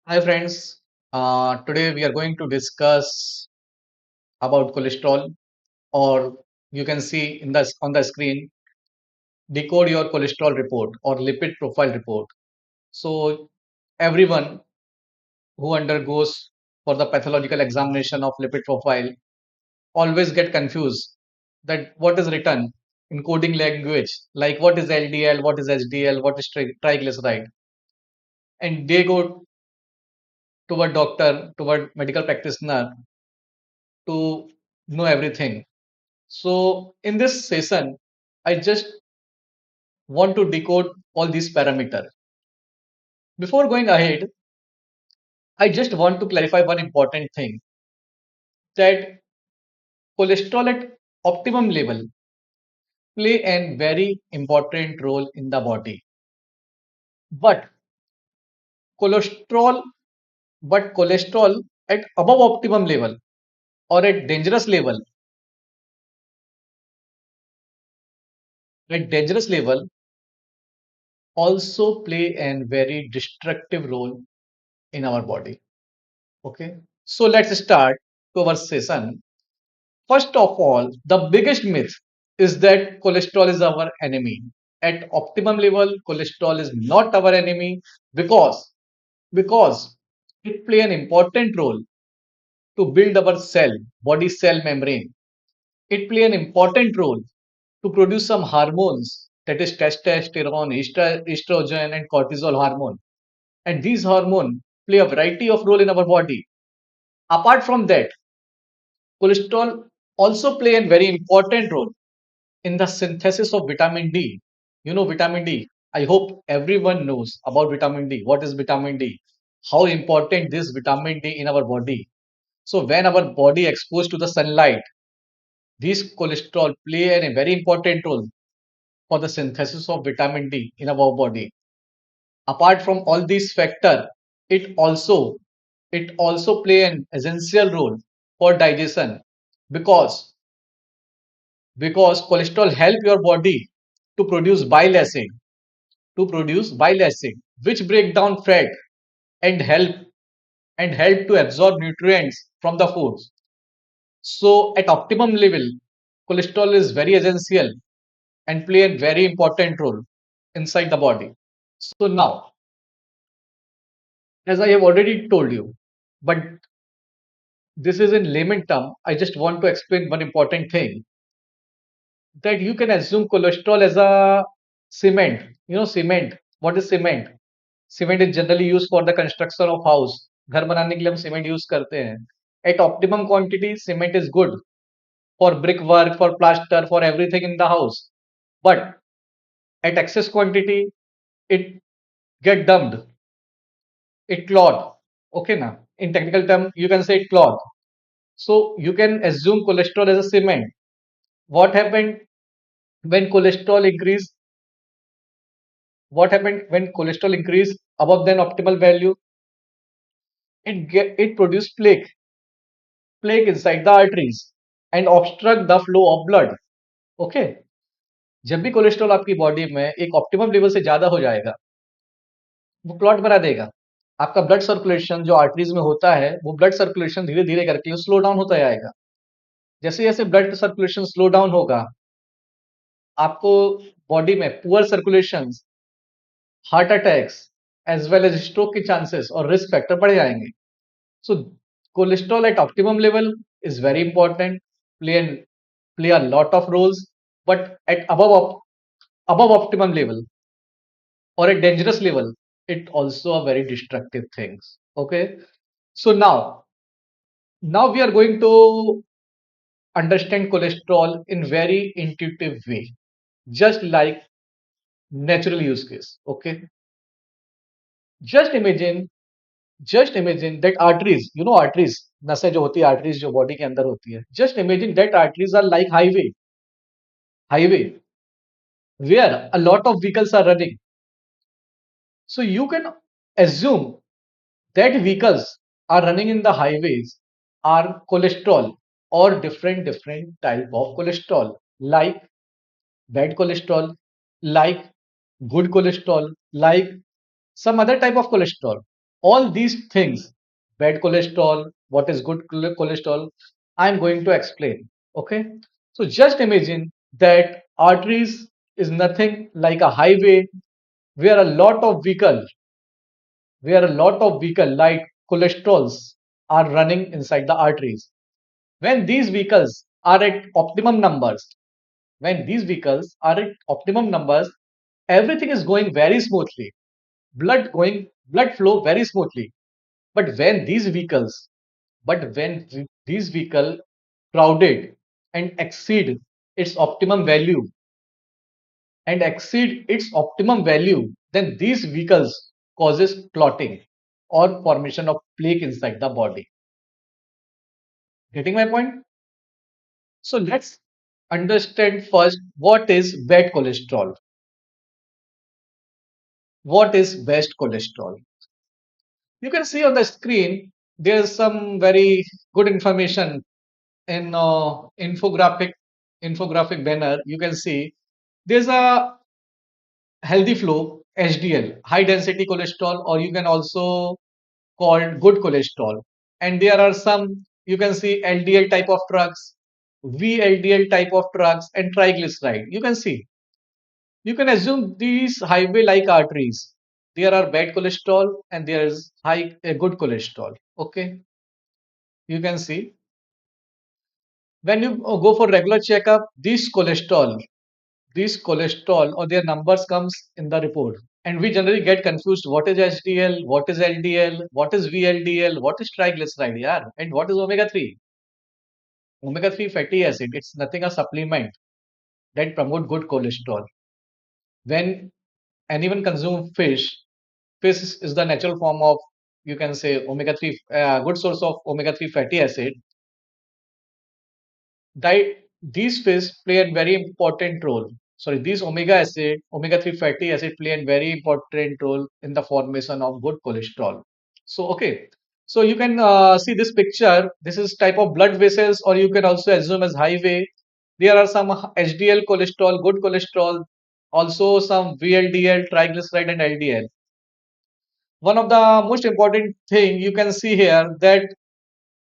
Hi friends, today we are going to discuss about cholesterol, or you can see in the on the screen, decode your cholesterol report or lipid profile report. So everyone who undergoes for the pathological examination of lipid profile always get confused that what is written in coding language, like what is LDL, what is HDL, what is triglyceride, and they go to a doctor, to a medical practitioner to know everything. So in this session, I just want to decode all these parameters. Before going ahead, I just want to clarify one important thing that cholesterol at optimum level play a very important role in the body. But cholesterol, but cholesterol at above optimum level or at dangerous level also play a very destructive role in our body. Okay. So let's start to our session. First of all, the biggest myth is that cholesterol is our enemy. At optimum level, cholesterol is not our enemy because because it play an important role to build our body cell membrane. It play an important role to produce some hormones, that is testosterone, estrogen, and cortisol hormone. And these hormones play a variety of role in our body. Apart from that, cholesterol also play a very important role in the synthesis of vitamin D. You know vitamin D. I hope everyone knows about vitamin D. What is vitamin D? How important this vitamin D in our body. So when our body exposed to the sunlight, these cholesterol play a very important role for the synthesis of vitamin D in our body. Apart from all these factors, it also it also play an essential role for digestion because cholesterol help your body to produce bile acid which break down fat and help to absorb nutrients from the foods. So at optimum level, cholesterol is very essential and play a very important role inside the body. So now, as I have already told you, but this is in layman term, I just want to explain one important thing, that you can assume cholesterol as a cement. You know cement. What is cement? Cement is generally used for the construction of house. घर बनाने के लिए हम cement use करते हैं. At optimum quantity, cement is good for brickwork, for plaster, for everything in the house. But at excess quantity, it get dumped. It clog. Okay, now in technical term, you can say it clog. So you can assume cholesterol as a cement. What happened when cholesterol increase? What happened when cholesterol increase above than optimal value? It produce plaque inside the arteries and obstruct the flow of blood. Okay. जब भी cholesterol आपकी body में एक optimum level से ज्यादा हो जाएगा, वो क्लॉट बना देगा. आपका ब्लड सर्कुलेशन जो आर्टरीज में होता है, वो ब्लड सर्कुलेशन धीरे धीरे करके स्लो डाउन होता जाएगा. जैसे जैसे ब्लड सर्कुलेशन स्लो डाउन होगा, आपको बॉडी में poor circulation, heart attacks as well as stroke के चांसेस और रिस्क फैक्टर बढ़ जाएंगे. So cholesterol at optimum level is very important, play an, play a lot of roles, but at above optimum level or at dangerous level, it also a very destructive things. Okay, so now we are going to understand cholesterol in very intuitive way, just like natural use case. Okay, just imagine just imagine that arteries, you know arteries, नसें जो होती है, arteries जो body के अंदर होती है, just imagine that arteries are like highway where a lot of vehicles are running. So you can assume that vehicles are running in the highways are cholesterol or different type of cholesterol, like bad cholesterol, like good cholesterol, like some other type of cholesterol. All these things, bad cholesterol, what is good cholesterol, I'm going to explain. Okay. So just imagine that arteries is nothing like a highway where a lot of vehicle like cholesterols are running inside the arteries. When these vehicles are at optimum numbers, when these vehicles are at optimum numbers, everything is going very smoothly. Blood flow very smoothly. But when these vehicle crowded and its optimum value exceed its optimum value, then these vehicles causes clotting or formation of plaque inside the body. Getting my point? So let's understand first what is bad cholesterol. What is best cholesterol? You can see on the screen there's some very good information in infographic banner. You can see there's a healthy flow HDL, high density cholesterol, or you can also called good cholesterol. And there are some, you can see LDL type of drugs, VLDL type of drugs, and triglyceride. You can see, you can assume these highway like arteries. There are bad cholesterol and there is good cholesterol. Okay, you can see when you go for regular checkup, these cholesterol or their numbers comes in the report, and we generally get confused. What is HDL? What is LDL? What is VLDL? What is triglyceride? Yeah, and what is omega 3? Omega 3 fatty acid. It's nothing a supplement that promote good cholesterol. When anyone consume fish is the natural form of, you can say, omega 3, good source of omega 3 fatty acid. These fish play a very important role. Sorry, these omega 3 fatty acid play a very important role in the formation of good cholesterol. So, okay. So you can see this picture. This is type of blood vessels, or you can also assume as highway. There are some HDL cholesterol, good cholesterol, also some VLDL, triglyceride, and LDL. One of the most important thing you can see here that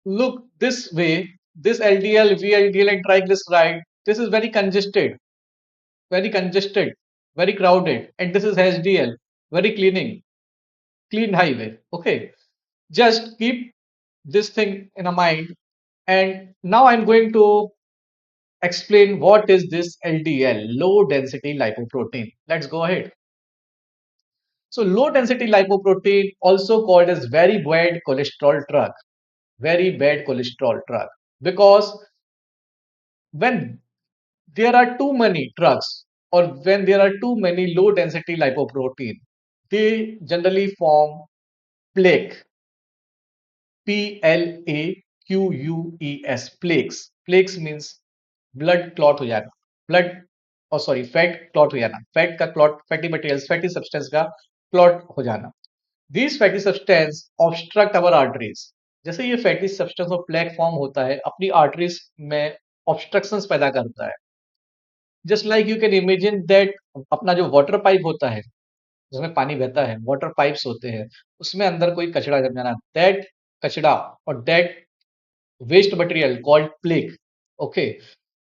look this way, this LDL, VLDL, and triglyceride, this is very congested, very crowded, and this is HDL, very clean highway. Okay, just keep this thing in a mind. And now I'm going to explain what is this LDL, low density lipoprotein. Let's go ahead. So low density lipoprotein, also called as very bad cholesterol drug, because when there are too many drugs or when there are too many low density lipoprotein, they generally form plaque. Plaques. Plaques means blood clot हो जाना, blood, और sorry fat clot हो जाना, fat का clot, fatty materials, fatty substance का clot हो जाना. These fatty substance obstruct our arteries. जैसे ये फैटी सब्सटेंस और प्लेक फॉर्म होता है अपनी आर्टरीज में ऑब्स्ट्रक्शंस पैदा करता है. Just like you can imagine that अपना जो वाटर पाइप होता है जिसमें पानी बहता है, वाटर पाइप्स होते हैं, उसमें अंदर कोई कचरा जम जाना, दैट कचरा और that waste material called plaque. Okay,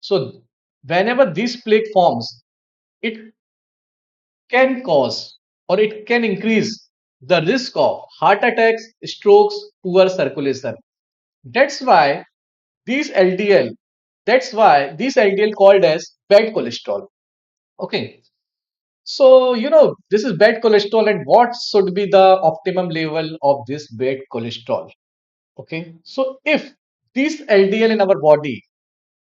so whenever this plaque forms, it can cause or it can increase the risk of heart attacks, strokes, poor circulation. That's why these LDL, that's why these LDL called as bad cholesterol. Okay, so this is bad cholesterol, and what should be the optimum level of this bad cholesterol? Okay, so if this LDL in our body,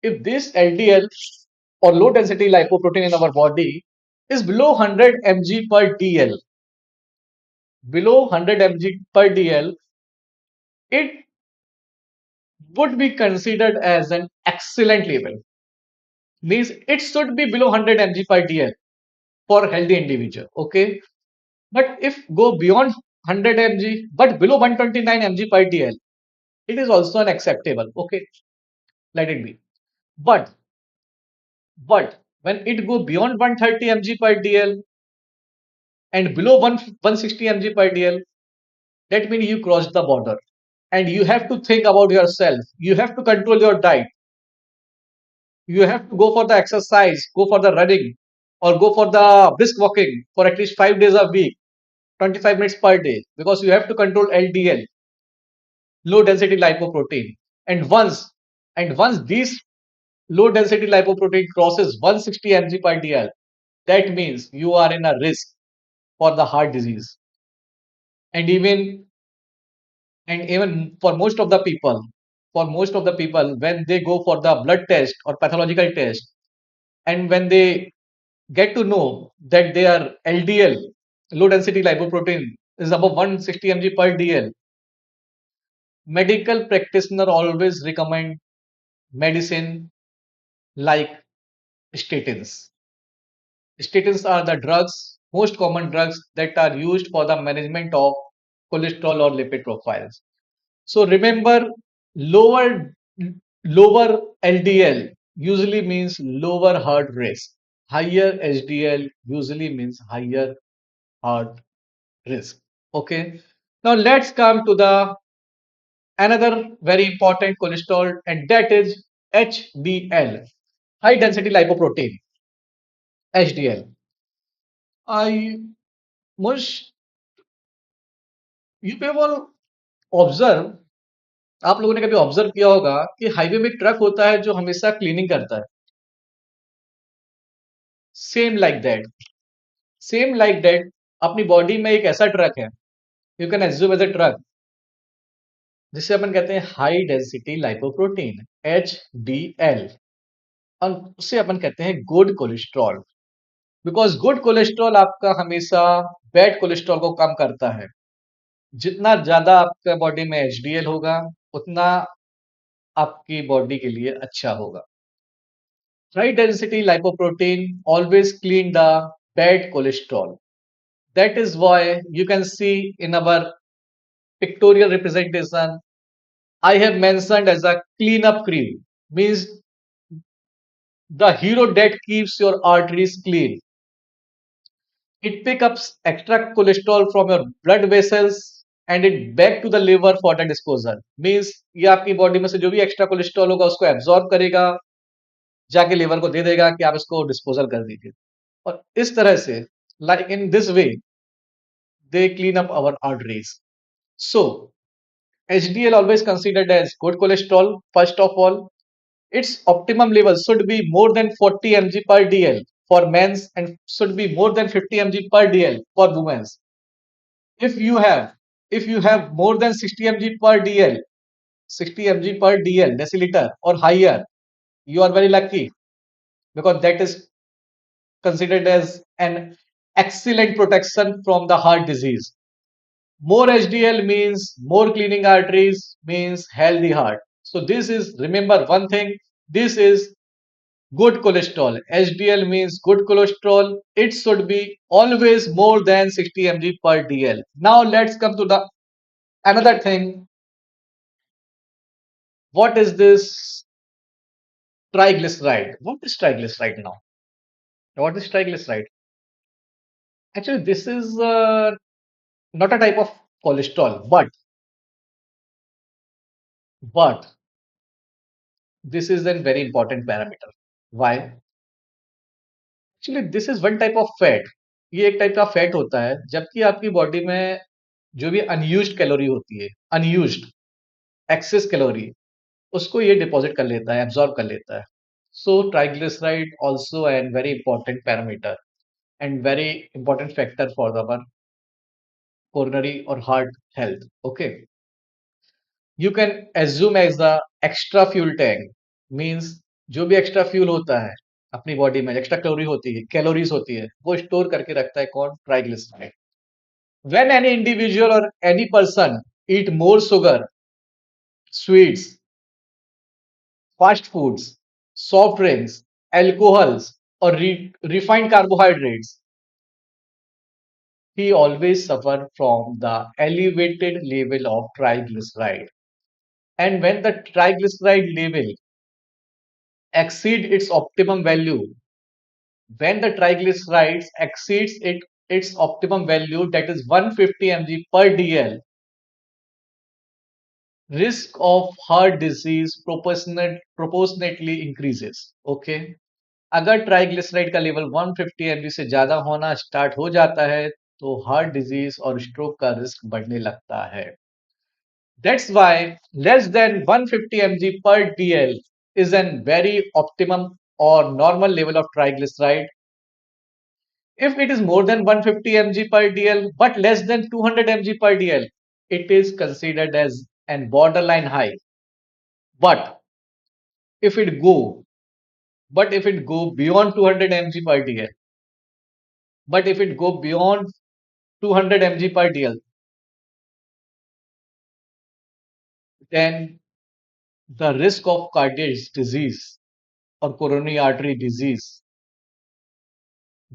if this LDL or low density lipoprotein in our body is below 100 mg per dl, below 100 mg per dl, it would be considered as an excellent level. Means it should be below 100 mg per dl for healthy individual. Okay, but if go beyond 100 mg but below 129 mg per dl, it is also unacceptable. Okay, let it be. But when it go beyond 130 mg per dl and below 160 mg per dl, that means you crossed the border. And you have to think about yourself. You have to control your diet. You have to go for the exercise, go for the running, or go for the brisk walking for at least 5 days a week, 25 minutes per day, because you have to control LDL, low density lipoprotein. And once once these low density lipoprotein crosses 160 mg per DL, that means you are in a risk for the heart disease. And even for most of the people, when they go for the blood test or pathological test, and when they get to know that their LDL, low density lipoprotein, is above 160 mg per DL, medical practitioner always recommend medicine like statins. Statins are the drugs, most common drugs that are used for the management of cholesterol or lipid profiles. So remember, lower lower LDL usually means lower heart risk. Higher HDL usually means higher heart risk. Okay. Now let's come to the another very important cholesterol, and that is HDL, high density lipoprotein. HDL. I must you people observe आप लोगों ने कभी observe किया होगा कि highway में एक truck होता है जो हमेशा क्लीनिंग करता है. Same like that same like that अपनी बॉडी में एक ऐसा ट्रक है, you can assume as a truck, जिसे अपन कहते हैं हाई डेंसिटी लाइपोप्रोटीन, HDL, और उसे अपन कहते हैं good cholesterol. Because good cholesterol आपका हमेशा बैड कोलेस्ट्रॉल को कम करता है. जितना ज्यादा आपका बॉडी में HDL होगा, उतना आपकी बॉडी के लिए अच्छा होगा. High density lipoprotein always clean the bad cholesterol. That is why you can see in our pictorial representation, I have mentioned as a cleanup cream, means the hero that keeps your arteries clean. It picks up extra cholesterol from your blood vessels and it back to the liver for the disposal. Means ये आपकी body में से जो भी extra cholesterol होगा उसको absorb करेगा, जाके लिवर को दे देगा कि आप इसको डिस्पोजल कर दीजिए. और इस तरह से, like in this way, they clean up our arteries. So, HDL always considered as good cholesterol. First of all, its optimum level should be more than 40 mg per DL for men's and should be more than 50 mg per DL for women's. If you have if you have more than 60 mg per DL, 60 mg per DL deciliter or higher, you are very lucky, because that is considered as an excellent protection from the heart disease. More HDL means more cleaning arteries, means healthy heart. So this is, remember one thing, this is good cholesterol. HDL means good cholesterol. It should be always more than 60 mg per DL. Now let's come to the another thing. What is this triglyceride? What is triglyceride now? What is triglyceride? Actually, this is not a type of cholesterol, but this is a very important parameter. Why? Actually this is one type of fat. ये एक type का fat होता है, जबकि आपकी body में जो भी अनयूज्ड कैलोरी होती है, अनयूज्ड एक्सेस कैलोरी, उसको ये डिपॉजिट कर लेता है, एब्जॉर्ब कर लेता है. So triglyceride also an very important parameter and very important factor for our coronary और heart health. Okay, you can assume as the extra fuel tank, means जो भी एक्स्ट्रा फ्यूल होता है अपनी बॉडी में, एक्स्ट्रा कैलोरी होती है, calories होती है, वो स्टोर करके रखता है कौन? ट्राइग्लिसराइड. व्हेन एनी इंडिविजुअल और any person eat more sugar, sweets, fast foods, soft drinks, alcohols और refined carbohydrates, he always suffer from the elevated level of triglyceride. And when the triglyceride level exceed its optimum value, when the triglycerides exceeds its optimum value, that is 150 mg per DL, risk of heart disease proportionately increases. Okay, अगर triglyceride का level 150 mg से ज्यादा होना start हो जाता है तो heart disease और स्ट्रोक का रिस्क बढ़ने लगता है. That's why less than 150 mg per dl is a very optimum or normal level of triglyceride. If it is more than 150 mg per dl but less than 200 mg per dl, it is considered as an borderline high. But if it go, but if it go beyond 200 mg per dl, but if it go beyond 200 mg per dl, then the risk of cardiac disease or coronary artery disease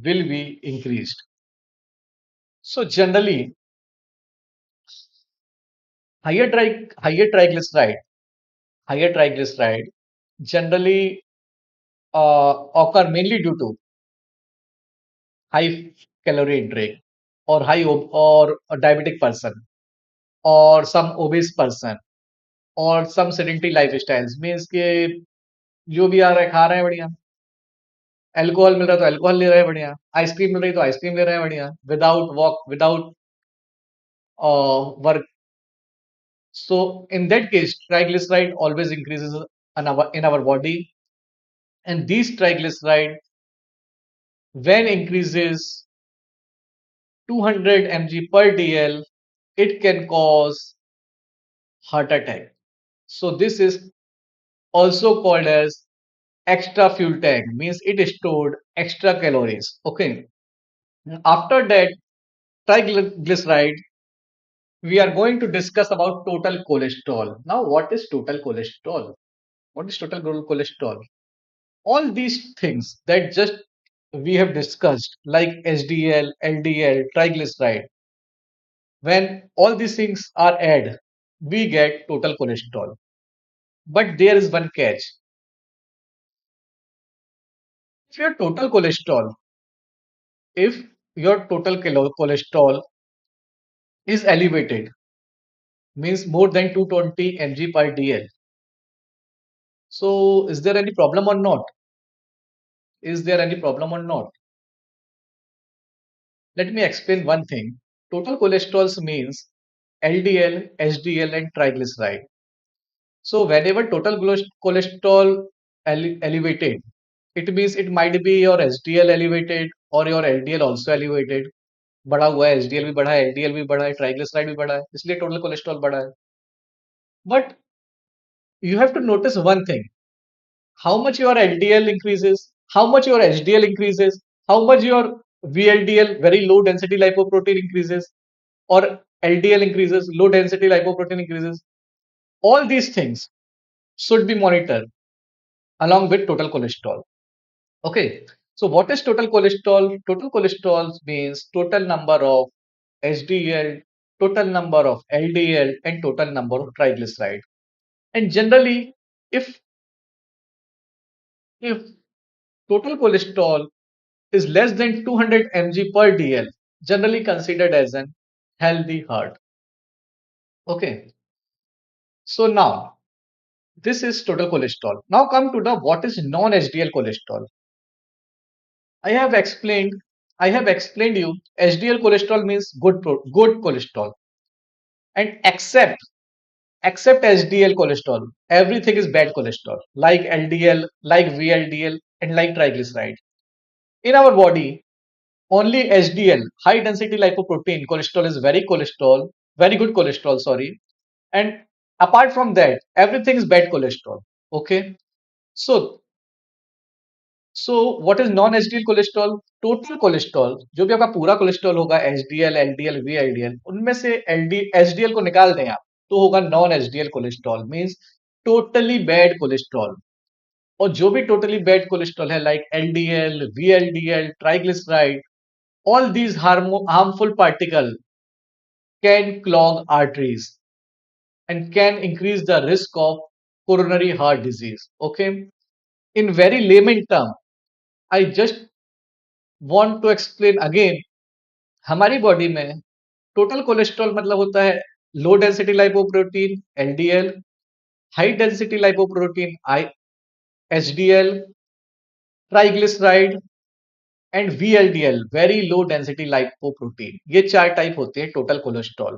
will be increased. So generally, higher triglyceride, higher triglyceride generally occur mainly due to high calorie intake or or a diabetic person or some obese person or some sedentary lifestyles. Means कि जो भी आ रहा है खा रहे हैं बढ़िया, alcohol मिल रहा है तो अल्कोहल ले रहे हैं बढ़िया, आइसक्रीम मिल रही है तो आइसक्रीम ले रहे हैं बढ़िया, without walk, without work. So in that case, triglyceride always increases in our body, and these triglyceride when increases 200 mg per dl, it can cause heart attack. So this is also called as extra fuel tank, means it stored extra calories. Okay. After that, triglyceride, we are going to discuss about total cholesterol. Now, what is total cholesterol? What is total cholesterol? All these things that just we have discussed, like HDL, LDL, triglyceride, when all these things are added, we get total cholesterol. But there is one catch. If your total cholesterol, if your total cholesterol is elevated, means more than 220 mg per dl. So is there any problem or not? Is there any problem or not? Let me explain one thing. Total cholesterol means LDL, HDL and triglyceride. So whenever total cholesterol elevated, it means it might be your HDL elevated or your LDL also elevated. बढ़ा हुआ है, HDL भी बढ़ा है, LDL भी बढ़ा है, triglyceride भी बढ़ा है, इसलिए टोटल कोलेस्ट्रॉल बढ़ा है. But you have to notice one thing: how much your LDL increases, how much your HDL increases, how much your VLDL, very low density lipoprotein increases, or LDL increases, low density lipoprotein increases. All these things should be monitored along with total cholesterol. Okay. So what is total cholesterol? Total cholesterol means total number of HDL, total number of LDL, and total number of triglyceride. And generally, if if total cholesterol is less than 200 mg per dl, generally considered as an healthy heart. Okay. So now this is total cholesterol. Now come to the what is non-HDL cholesterol. I have explained I have explained you HDL cholesterol means good cholesterol, and except HDL cholesterol, everything is bad cholesterol, like LDL, like VLDL, and like triglyceride. In our body, only HDL, high density lipoprotein cholesterol is very good cholesterol, sorry. And apart from that, everything is bad cholesterol. Okay. So what is non HDL cholesterol? Total cholesterol जो भी आपका पूरा cholesterol होगा, HDL, LDL, VLDL, उनमें से HDL को निकाल दें आप तो होगा non HDL cholesterol, means totally bad cholesterol. और जो भी टोटली बैड कोलेस्ट्रॉल है, like LDL, VLDL, triglyceride, all these harmful particles can clog arteries and can increase the risk of coronary heart disease. Okay. In very layman term, I just want to explain again. हमारी body में total cholesterol मतलब होता है low density lipoprotein LDL, high density lipoprotein HDL, triglyceride and VLDL very low density lipoprotein, ये चार type होते हैं total cholesterol.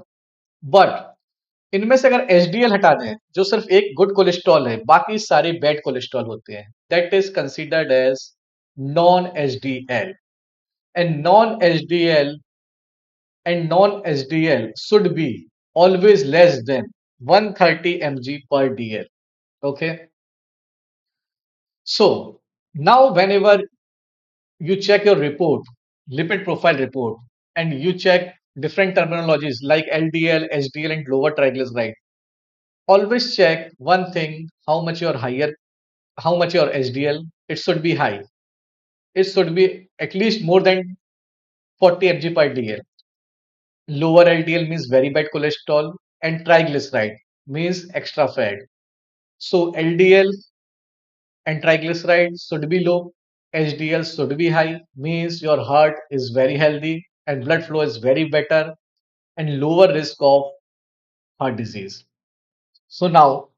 But इनमें से अगर HDL हटा दें जो सिर्फ एक गुड कोलेस्ट्रॉल है, बाकी सारे बैड कोलेस्ट्रॉल होते हैं, that is considered as non HDL। And non HDL should be always less than 130 mg per DL. Okay, so now whenever you check your report, lipid profile report, and you check different terminologies like LDL, HDL, and lower triglyceride. Always check one thing: how much your HDL. It should be high. It should be at least more than 40 mg per DL. Lower LDL means very bad cholesterol, and triglyceride means extra fat. So LDL and triglycerides should be low, HDL should be high, means your heart is very healthy and blood flow is very better and lower risk of heart disease. So now,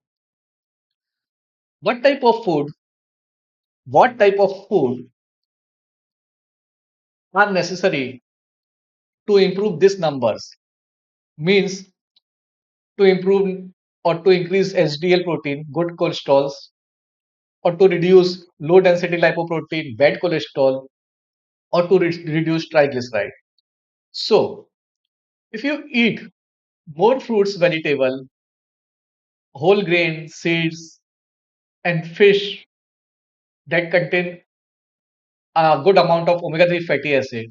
what type of food, what type of food are necessary to improve these numbers? Means to improve or to increase HDL protein, good cholesterols, or to reduce low density lipoprotein, bad cholesterol, or to reduce triglyceride. So, if you eat more fruits, vegetable, whole grain, seeds, and fish that contain a good amount of omega-3 fatty acid,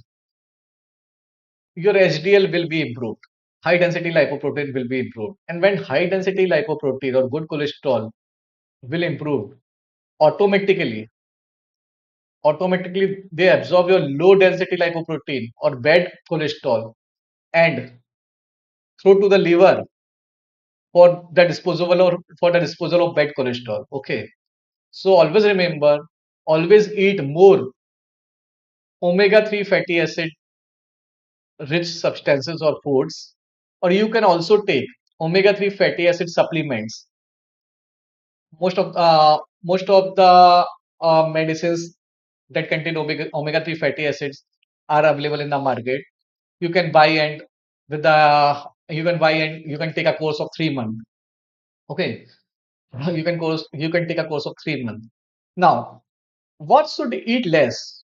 your HDL will be improved. High density lipoprotein will be improved. And when high density lipoprotein or good cholesterol will improve, automatically, automatically they absorb your low density lipoprotein or bad cholesterol and throw to the liver for the disposal of bad cholesterol. Okay. So always remember, always eat more omega-3 fatty acid rich substances or foods, or you can also take omega-3 fatty acid supplements. Most of the medicines that contain omega-3 fatty acids are available in the market. You can buy and with the you can take a course of 3 months. Okay, you can take a course of 3 months. Now, what should eat less?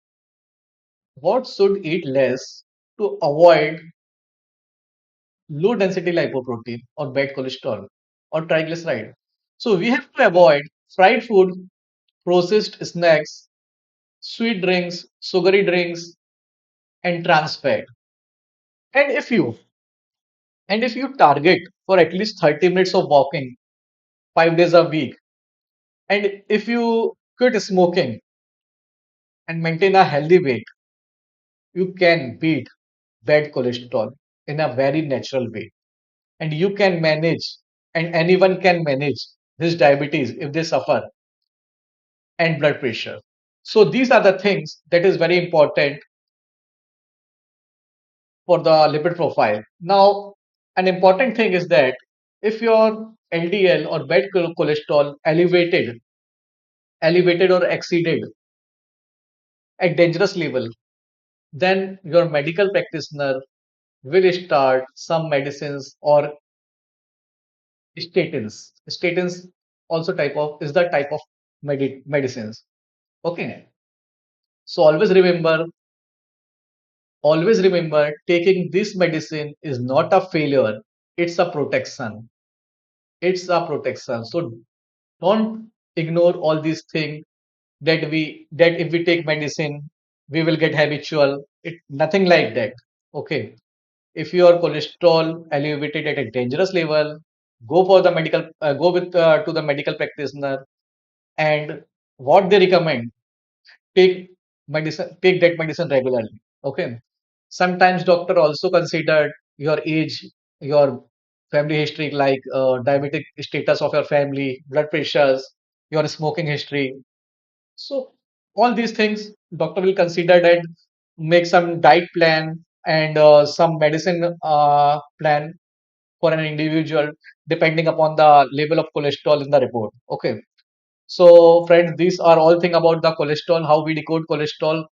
What should eat less to avoid low density lipoprotein or bad cholesterol or triglyceride? So we have to avoid fried food, processed snacks, sweet drinks, sugary drinks, and trans fat. And if you target for at least 30 minutes of walking 5 days a week, and if you quit smoking and maintain a healthy weight, you can beat bad cholesterol in a very natural way. And you can manage, and anyone can manage this diabetes if they suffer and blood pressure. So these are the things that is very important for the lipid profile. Now, an important thing is that if your LDL or bad cholesterol elevated or exceeded at dangerous level, then your medical practitioner will start some medicines or statins. Statins also type of is the type of medicines. Okay. So always remember taking this medicine is not a failure, it's a protection. It's a protection. So don't ignore all these things that if we take medicine, we will get habitual. It nothing like that. Okay. If your cholesterol elevated at a dangerous level, go with to the medical practitioner and what they recommend, take that medicine regularly. Okay. Sometimes doctor also consider your age, your family history like diabetic status of your family, blood pressures, your smoking history. So all these things doctor will consider and make some diet plan and some medicine plan for an individual depending upon the level of cholesterol in the report. Okay. So friends, these are all thing about the cholesterol, how we decode cholesterol.